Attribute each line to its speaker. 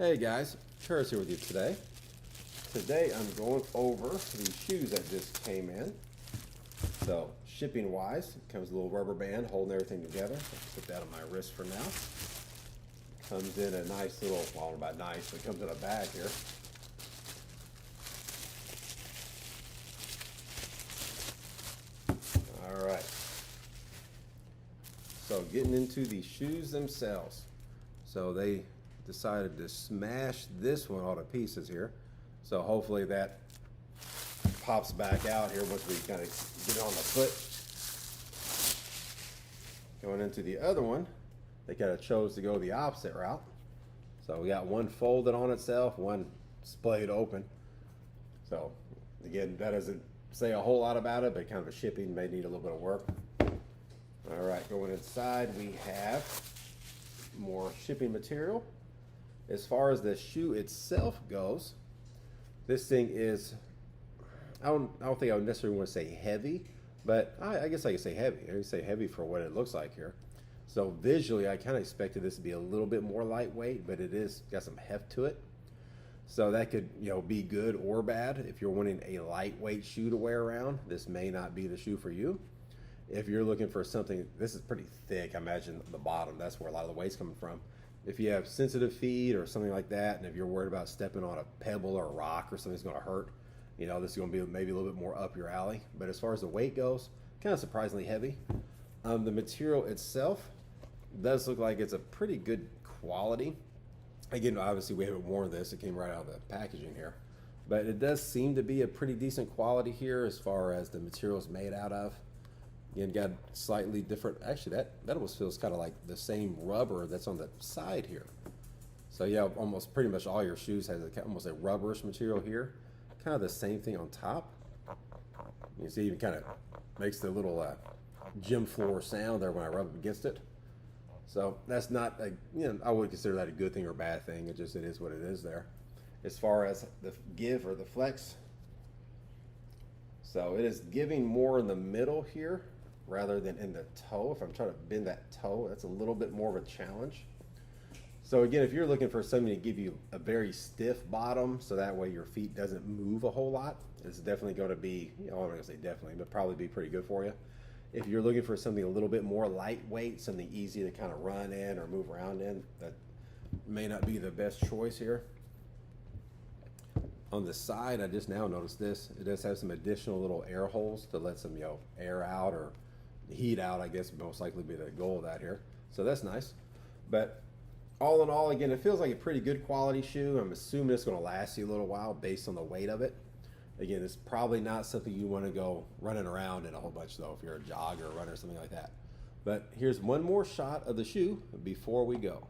Speaker 1: Hey guys, Curtis here with you today. Today I'm going over the shoes that just came in. So shipping wise, it comes with a little rubber band holding everything together. I'll put that on my wrist for now. Comes in a nice little, well, I don't know about nice, but it comes in a bag here. All right. So getting into the shoes themselves. So they decided to smash this one all to pieces here. So hopefully that pops back out here once we kind of get it on the foot. Going into the other one, they kind of chose to go the opposite route. So we got one folded on itself, one splayed open. So again, that doesn't say a whole lot about it, but kind of a shipping may need a little bit of work. All right, going inside, we have more shipping material. As far as the shoe itself goes, this thing is, I don't think I would necessarily want to say heavy, but I guess I could say heavy. I can say heavy for what it looks like here. So visually, I kind of expected this to be a little bit more lightweight, but it is got some heft to it. So that could, be good or bad. If you're wanting a lightweight shoe to wear around, this may not be the shoe for you. If you're looking for something, this is pretty thick. I imagine the bottom, that's where a lot of the weight's coming from. If you have sensitive feet or something like that, and if you're worried about stepping on a pebble or a rock or something that's going to hurt, this is going to be maybe a little bit more up your alley. But as far as the weight goes, kind of surprisingly heavy. The material itself does look like it's a pretty good quality. Again, obviously we haven't worn this. It came right out of the packaging here. But it does seem to be a pretty decent quality here as far as the material is made out of. Again, got slightly different, actually that almost feels kind of like the same rubber that's on the side here. So yeah, almost pretty much all your shoes has almost a rubberish material here. Kind of the same thing on top. You can see it even kind of makes the little gym floor sound there when I rub up against it. So that's not, I would consider that a good thing or a bad thing. It is what it is there. As far as the give or the flex, so it is giving more in the middle here rather than in the toe. If I'm trying to bend that toe, that's a little bit more of a challenge. So again, if you're looking for something to give you a very stiff bottom, so that way your feet doesn't move a whole lot, it's definitely going to be, I'm not going to say definitely, but probably be pretty good for you. If you're looking for something a little bit more lightweight, something easy to kind of run in or move around in, that may not be the best choice here. On the side, I just now noticed this. It does have some additional little air holes to let some, air out or heat out, I guess most likely be the goal of that here. So that's nice. But all in all, again, it feels like a pretty good quality shoe. I'm assuming it's going to last you a little while based on the weight of it. Again, it's probably not something you want to go running around in a whole bunch though, if you're a jogger or runner or something like that. But here's one more shot of the shoe before we go.